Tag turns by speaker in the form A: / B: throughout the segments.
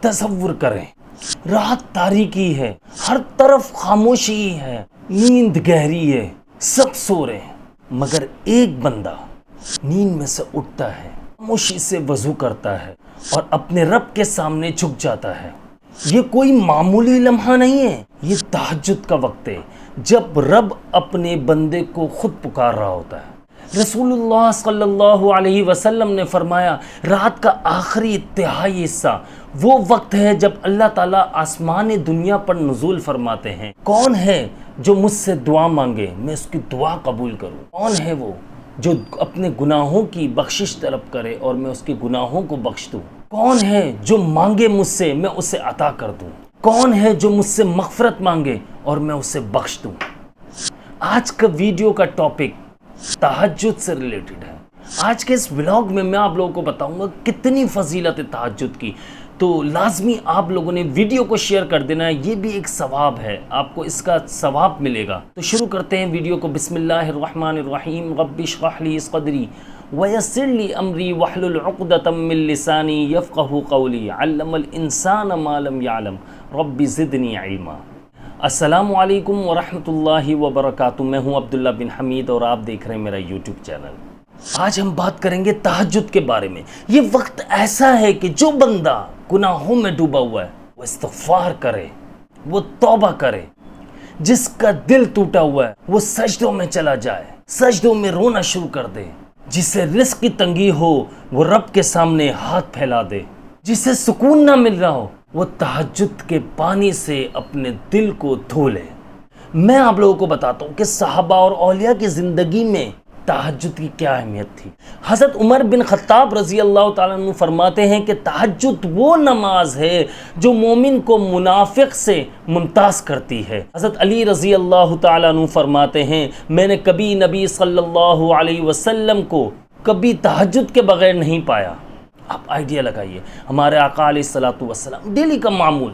A: تصور کریں رات تاریکی ہے، ہر طرف خاموشی ہے، نیند گہری ہے، سب سو رہے ہیں، مگر ایک بندہ نیند میں سے اٹھتا ہے، خاموشی سے وضو کرتا ہے اور اپنے رب کے سامنے جھک جاتا ہے۔ یہ کوئی معمولی لمحہ نہیں ہے، یہ تہجد کا وقت ہے جب رب اپنے بندے کو خود پکار رہا ہوتا ہے۔ رسول اللہ صلی اللہ علیہ وسلم نے فرمایا رات کا آخری تہائی حصہ وہ وقت ہے جب اللہ تعالیٰ آسمان دنیا پر نزول فرماتے ہیں۔ کون ہے جو مجھ سے دعا مانگے میں اس کی دعا قبول کروں؟ کون ہے وہ جو اپنے گناہوں کی بخشش طلب کرے اور میں اس کے گناہوں کو بخش دوں؟ کون ہے جو مانگے مجھ سے میں اسے عطا کر دوں؟ کون ہے جو مجھ سے مغفرت مانگے اور میں اسے بخش دوں؟ آج کا ویڈیو کا ٹاپک تہجد سے ریلیٹڈ ہے۔ آج کے اس ولاگ میں آپ لوگوں کو بتاؤں گا کتنی فضیلت ہے تہجد کی، تو لازمی آپ لوگوں نے ویڈیو کو شیئر کر دینا ہے، یہ بھی ایک ثواب ہے، آپ کو اس کا ثواب ملے گا۔ تو شروع کرتے ہیں ویڈیو کو۔ بسم اللہ الرحمن الرحیم۔ رب اشرح لی صدری ویسر لی امری واحلل عقدۃ من لسانی یفقہوا قولی، علم الانسان ما لم یعلم رب زدنی علما۔ السلام علیکم ورحمۃ اللہ وبرکاتہ، میں ہوں عبداللہ بن حمید اور آپ دیکھ رہے ہیں میرا یوٹیوب چینل۔ آج ہم بات کریں گے تہجد کے بارے میں۔ یہ وقت ایسا ہے کہ جو بندہ گناہوں میں ڈوبا ہوا ہے وہ استغفار کرے، وہ توبہ کرے، جس کا دل ٹوٹا ہوا ہے وہ سجدوں میں چلا جائے، سجدوں میں رونا شروع کر دے، جسے رزق کی تنگی ہو وہ رب کے سامنے ہاتھ پھیلا دے، جسے سکون نہ مل رہا ہو وہ تہجد کے پانی سے اپنے دل کو دھو لے۔ میں آپ لوگوں کو بتاتا ہوں کہ صحابہ اور اولیاء کی زندگی میں تہجد کی کیا اہمیت تھی۔ حضرت عمر بن خطاب رضی اللہ تعالیٰ عنہ فرماتے ہیں کہ تہجد وہ نماز ہے جو مومن کو منافق سے ممتاز کرتی ہے۔ حضرت علی رضی اللہ تعالیٰ عنہ فرماتے ہیں میں نے کبھی نبی صلی اللہ علیہ وسلم کو کبھی تہجد کے بغیر نہیں پایا۔ آپ آئیڈیا لگائیے، ہمارے آقا علیہ الصلوۃ والسلام ڈیلی کا معمول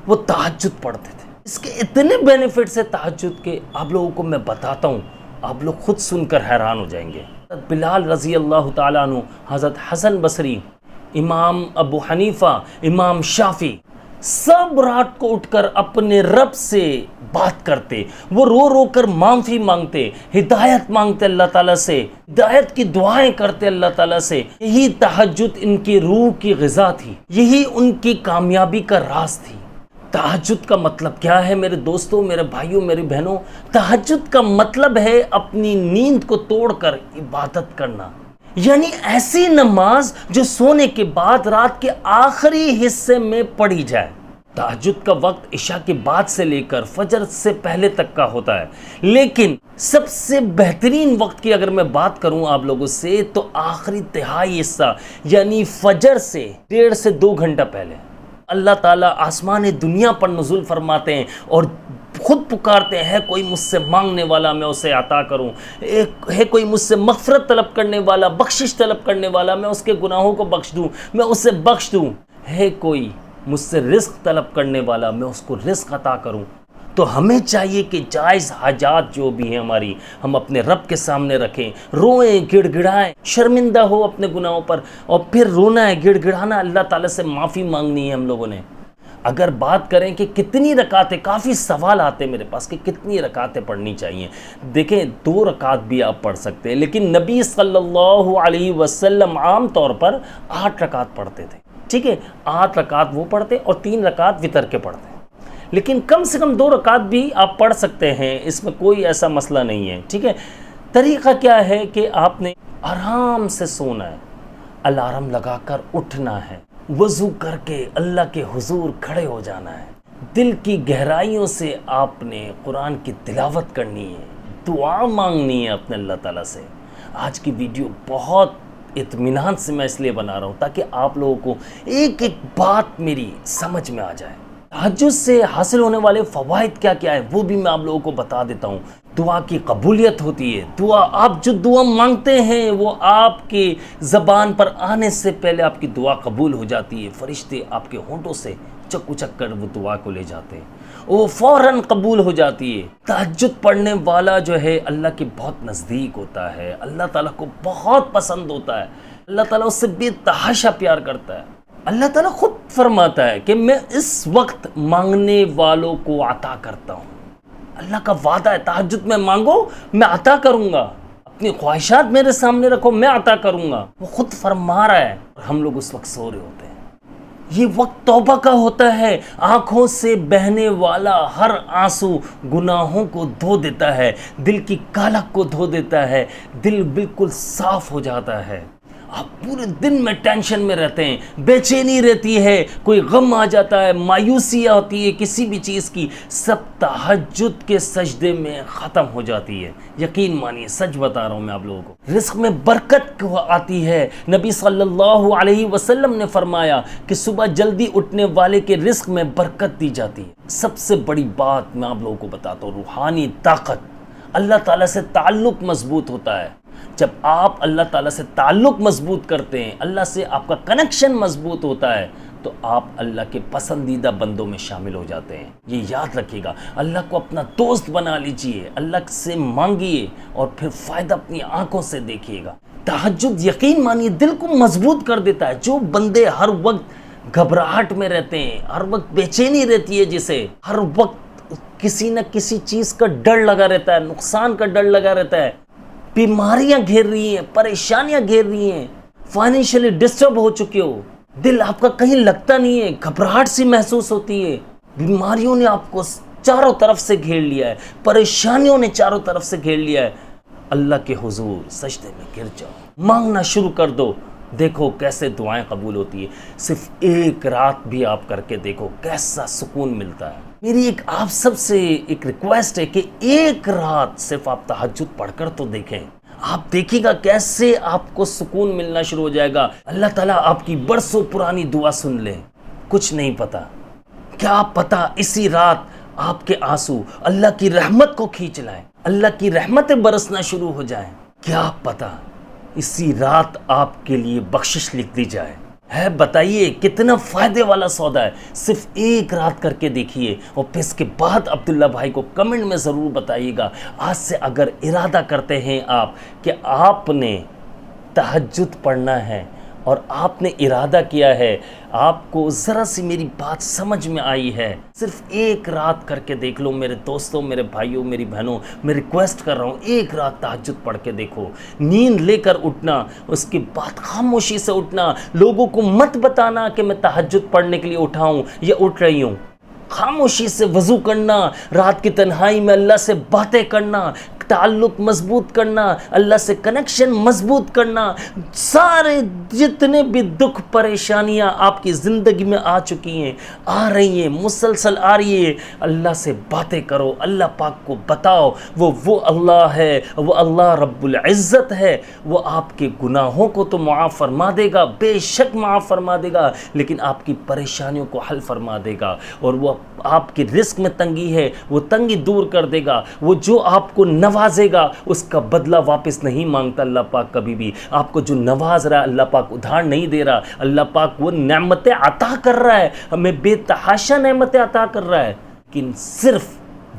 A: وہ تہجد پڑھتے تھے۔ اس کے اتنے بینیفٹس ہیں تہجد کے، آپ لوگوں کو میں بتاتا ہوں، آپ لوگ خود سن کر حیران ہو جائیں گے۔ حضرت بلال رضی اللہ تعالیٰ عنہ، حضرت حسن بصری، امام ابو حنیفہ، امام شافعی، سب رات کو اٹھ کر اپنے رب سے بات کرتے، وہ رو رو کر معافی مانگتے، ہدایت مانگتے اللہ تعالیٰ سے، ہدایت کی دعائیں کرتے اللہ تعالیٰ سے۔ یہی تہجد ان کی روح کی غذا تھی، یہی ان کی کامیابی کا راز تھی۔ تہجد کا مطلب کیا ہے میرے دوستوں، میرے بھائیوں، میری بہنوں؟ تہجد کا مطلب ہے اپنی نیند کو توڑ کر عبادت کرنا، یعنی ایسی نماز جو سونے کے بعد رات کے آخری حصے میں پڑھی جائے۔ تہجد کا وقت عشاء کے بعد سے لے کر فجر سے پہلے تک کا ہوتا ہے، لیکن سب سے بہترین وقت کی اگر میں بات کروں آپ لوگوں سے تو آخری تہائی حصہ، یعنی فجر سے 1.5 سے 2 گھنٹہ پہلے اللہ تعالیٰ آسمان دنیا پر نزول فرماتے ہیں اور خود پکارتے ہیں کوئی مجھ سے مانگنے والا میں اسے عطا کروں، ہے کوئی مجھ سے مغفرت طلب کرنے والا، بخشش طلب کرنے والا میں اس کے گناہوں کو بخش دوں، میں اسے بخش دوں، ہے کوئی مجھ سے رزق طلب کرنے والا میں اس کو رزق عطا کروں۔ تو ہمیں چاہیے کہ جائز حاجات جو بھی ہیں ہماری ہم اپنے رب کے سامنے رکھیں، روئیں، گڑ گڑائیں، شرمندہ ہو اپنے گناہوں پر، اور پھر رونا ہے، گڑ گڑانا، اللہ تعالیٰ سے معافی مانگنی ہے ہم لوگوں نے۔ اگر بات کریں کہ کتنی رکعتیں، کافی سوال آتے ہیں میرے پاس کہ کتنی رکعتیں پڑھنی چاہیے۔ دیکھیں 2 رکعت بھی آپ پڑھ سکتے ہیں، لیکن نبی صلی اللہ علیہ وسلم عام طور پر 8 رکعت پڑھتے تھے، ٹھیک ہے؟ 8 رکعت وہ پڑھتے اور 3 رکعت وتر کے پڑھتے، لیکن کم سے کم 2 رکعت بھی آپ پڑھ سکتے ہیں، اس میں کوئی ایسا مسئلہ نہیں ہے، ٹھیک ہے؟ طریقہ کیا ہے کہ آپ نے آرام سے سونا ہے، الارم لگا کر اٹھنا ہے، وضو کر کے اللہ کے حضور کھڑے ہو جانا ہے، دل کی گہرائیوں سے آپ نے قرآن کی تلاوت کرنی ہے، دعا مانگنی ہے اپنے اللہ تعالیٰ سے۔ آج کی ویڈیو بہت اطمینان سے میں اس لیے بنا رہا ہوں تاکہ آپ لوگوں کو ایک ایک بات میری سمجھ میں آ جائے۔ تہجد سے حاصل ہونے والے فوائد کیا کیا ہے وہ بھی میں آپ لوگوں کو بتا دیتا ہوں۔ دعا کی قبولیت ہوتی ہے، دعا آپ جو دعا مانگتے ہیں وہ آپ کے زبان پر آنے سے پہلے آپ کی دعا قبول ہو جاتی ہے، فرشتے آپ کے ہونٹوں سے چک چک کر وہ دعا کو لے جاتے ہیں، وہ فوراً قبول ہو جاتی ہے۔ تہجد پڑھنے والا جو ہے اللہ کے بہت نزدیک ہوتا ہے، اللہ تعالیٰ کو بہت پسند ہوتا ہے، اللہ تعالیٰ اس سے بے تحاشا پیار کرتا ہے۔ اللہ تعالیٰ خود فرماتا ہے کہ میں اس وقت مانگنے والوں کو عطا کرتا ہوں. اللہ کا وعدہ ہے تہجد میں مانگو میں عطا کروں گا، اپنی خواہشات میرے سامنے رکھو میں عطا کروں گا. وہ خود فرما رہا ہے اور ہم لوگ اس وقت سو رہے ہوتے ہیں. یہ وقت توبہ کا ہوتا ہے. آنکھوں سے بہنے والا ہر آنسو گناہوں کو دھو دیتا ہے، دل کی کالک کو دھو دیتا ہے، دل بالکل صاف ہو جاتا ہے. آپ پورے دن میں ٹینشن میں رہتے ہیں، بے چینی رہتی ہے، کوئی غم آ جاتا ہے، مایوسی ہوتی ہے کسی بھی چیز کی، سب تہجد کے سجدے میں ختم ہو جاتی ہے. یقین مانیے سچ بتا رہا ہوں میں آپ لوگوں کو. رزق میں برکت آتی ہے. نبی صلی اللہ علیہ وسلم نے فرمایا کہ صبح جلدی اٹھنے والے کے رزق میں برکت دی جاتی ہے. سب سے بڑی بات میں آپ لوگوں کو بتاتا ہوں، روحانی طاقت. اللہ تعالیٰ سے تعلق مضبوط ہوتا ہے. جب آپ اللہ تعالیٰ سے تعلق مضبوط کرتے ہیں، اللہ سے آپ کا کنیکشن مضبوط ہوتا ہے، تو آپ اللہ کے پسندیدہ بندوں میں شامل ہو جاتے ہیں. یہ یاد رکھیے گا. اللہ کو اپنا دوست بنا لیجئے، اللہ سے مانگیے اور پھر فائدہ اپنی آنکھوں سے دیکھیے گا. تہجد یقین مانیے دل کو مضبوط کر دیتا ہے. جو بندے ہر وقت گھبراہٹ میں رہتے ہیں، ہر وقت بے چینی رہتی ہے، جسے ہر وقت کسی نہ کسی چیز کا ڈر لگا رہتا ہے، نقصان کا ڈر لگا رہتا ہے، بیماریاں گھیر رہی ہیں، پریشانیاں گھیر رہی ہیں، فائنینشلی ڈسٹرب ہو چکے ہو، دل آپ کا کہیں لگتا نہیں ہے، گھبراہٹ سی محسوس ہوتی ہے، بیماریوں نے آپ کو چاروں طرف سے گھیر لیا ہے، پریشانیوں نے چاروں طرف سے گھیر لیا ہے. اللہ کے حضور سجدے میں گر جاؤ، مانگنا شروع کر دو. دیکھو کیسے دعائیں قبول ہوتی ہے. صرف ایک رات بھی آپ کر کے دیکھو کیسا سکون ملتا ہے. میری ایک آپ سب سے ایک ریکویسٹ ہے کہ ایک رات صرف آپ تہجد پڑھ کر تو دیکھیں. آپ دیکھیں گا کیسے آپ کو سکون ملنا شروع ہو جائے گا. اللہ تعالیٰ آپ کی برسوں پرانی دعا سن لے. کچھ نہیں پتا، کیا پتا اسی رات آپ کے آنسو اللہ کی رحمت کو کھینچ لائیں، اللہ کی رحمتیں برسنا شروع ہو جائیں. کیا پتا اسی رات آپ کے لیے بخشش لکھ دی جائے. ہے بتائیے کتنا فائدے والا سودا ہے. صرف ایک رات کر کے دیکھیے اور پھر اس کے بعد عبداللہ بھائی کو کمنٹ میں ضرور بتائیے گا. آج سے اگر ارادہ کرتے ہیں آپ کہ آپ نے تہجد پڑھنا ہے اور آپ نے ارادہ کیا ہے، آپ کو ذرا سی میری بات سمجھ میں آئی ہے، صرف ایک رات کر کے دیکھ لو میرے دوستوں، میرے بھائیوں، میری بہنوں. میں ریکویسٹ کر رہا ہوں ایک رات تہجد پڑھ کے دیکھو. نیند لے کر اٹھنا، اس کے بعد خاموشی سے اٹھنا. لوگوں کو مت بتانا کہ میں تہجد پڑھنے کے لیے اٹھا ہوں یا اٹھ رہی ہوں. خاموشی سے وضو کرنا، رات کی تنہائی میں اللہ سے باتیں کرنا، تعلق مضبوط کرنا، اللہ سے کنیکشن مضبوط کرنا. سارے جتنے بھی دکھ پریشانیاں آپ کی زندگی میں آ چکی ہیں، آ رہی ہیں، مسلسل آ رہی ہیں، اللہ سے باتیں کرو. اللہ پاک کو بتاؤ وہ اللہ ہے، وہ اللہ رب العزت ہے. وہ آپ کے گناہوں کو تو معاف فرما دے گا، بے شک معاف فرما دے گا، لیکن آپ کی پریشانیوں کو حل فرما دے گا. اور وہ آپ کی رزق میں تنگی ہے وہ تنگی دور کر دے گا. وہ جو آپ کو نوازے گا اس کا بدلہ واپس نہیں مانگتا اللہ پاک کبھی بھی. آپ کو جو نواز رہا ہے اللہ پاک ادھار نہیں دے رہا. اللہ پاک وہ نعمتیں عطا کر رہا ہے، ہمیں بے تحاشا نعمتیں عطا کر رہا ہے، لیکن صرف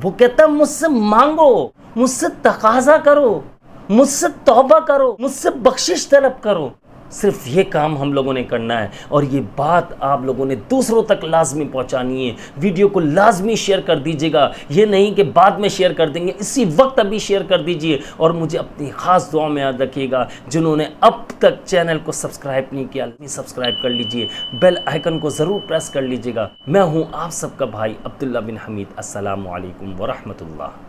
A: وہ کہتا ہے مجھ سے مانگو، مجھ سے تقاضا کرو، مجھ سے توبہ کرو، مجھ سے بخشش طلب کرو. صرف یہ کام ہم لوگوں نے کرنا ہے اور یہ بات آپ لوگوں نے دوسروں تک لازمی پہنچانی ہے. ویڈیو کو لازمی شیئر کر دیجیے گا، یہ نہیں کہ بعد میں شیئر کر دیں گے، اسی وقت ابھی شیئر کر دیجیے. اور مجھے اپنی خاص دعا میں یاد رکھیے گا، جنہوں نے اب تک چینل کو سبسکرائب نہیں کیا سبسکرائب کر لیجیے، بیل آئیکن کو ضرور پریس کر لیجیے گا. میں ہوں آپ سب کا بھائی عبداللہ بن حمید. السلام علیکم ورحمۃ اللہ.